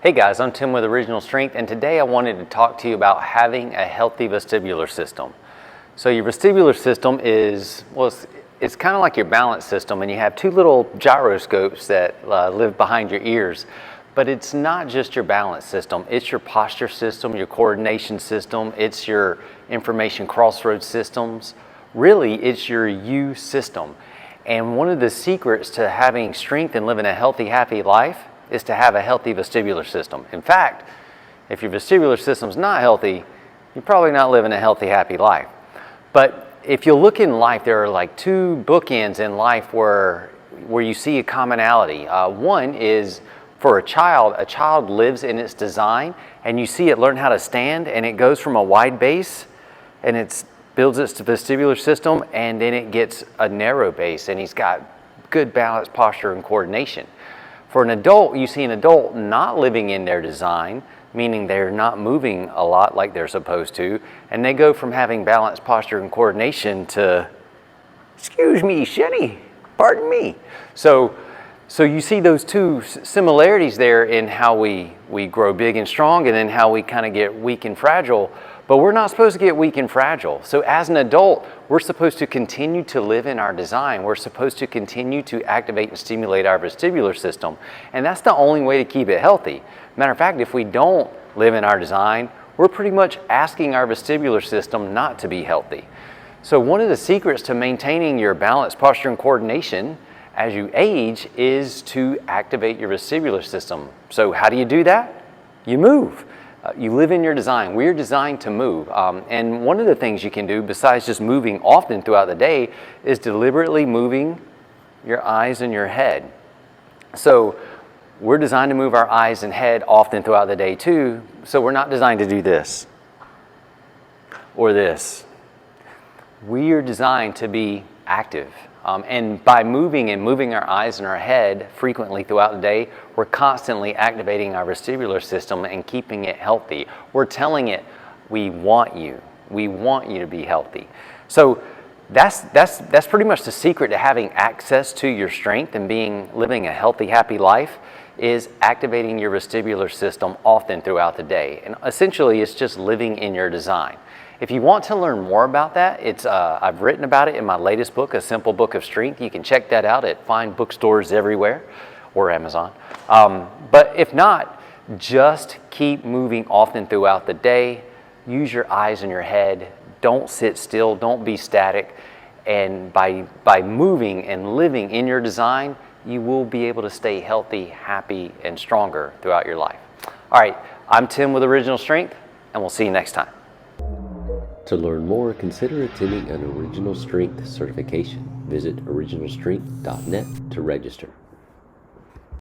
Hey guys, I'm Tim with Original Strength, and today I wanted to talk to you about having a healthy vestibular system. So your vestibular system is, it's kind of like your balance system, and you have two little gyroscopes that live behind your ears. But it's not just your balance system, it's your posture system, your coordination system, it's your information crossroads systems. Really, it's your you system. And one of the secrets to having strength and living a healthy, happy life is to have a healthy vestibular system. In fact, if your vestibular system's not healthy, you're probably not living a healthy, happy life. But if you look in life, there are like two bookends in life where you see a commonality. One is for a child lives in its design, and you see it learn how to stand, and it goes from a wide base, and it builds its vestibular system, and then it gets a narrow base, and he's got good balance, posture, and coordination. For an adult, you see an adult not living in their design, meaning they're not moving a lot like they're supposed to, and they go from having balance, posture, and coordination to, excuse me, Shenny, pardon me. So you see those two similarities there in how we grow big and strong, and then how we kind of get weak and fragile. But we're not supposed to get weak and fragile. So as an adult, we're supposed to continue to live in our design. We're supposed to continue to activate and stimulate our vestibular system. And that's the only way to keep it healthy. Matter of fact, if we don't live in our design, we're pretty much asking our vestibular system not to be healthy. So one of the secrets to maintaining your balance, posture, and coordination as you age is to activate your vestibular system. So how do you do that? You move. You live in your design. We're designed to move. And one of the things you can do, besides just moving often throughout the day, is deliberately moving your eyes and your head. So we're designed to move our eyes and head often throughout the day too. So we're not designed to do this or this. We are designed to be active. And by moving our eyes and our head frequently throughout the day, we're constantly activating our vestibular system and keeping it healthy. We're telling it, we want you to be healthy. So that's pretty much the secret to having access to your strength and living a healthy, happy life, is activating your vestibular system often throughout the day. And essentially, it's just living in your design. If you want to learn more about that, I've written about it in my latest book, A Simple Book of Strength. You can check that out at fine bookstores everywhere or Amazon. But if not, just keep moving often throughout the day. Use your eyes and your head. Don't sit still. Don't be static. And by moving and living in your design, you will be able to stay healthy, happy, and stronger throughout your life. All right, I'm Tim with Original Strength, and we'll see you next time. To learn more, consider attending an Original Strength certification. Visit originalstrength.net to register.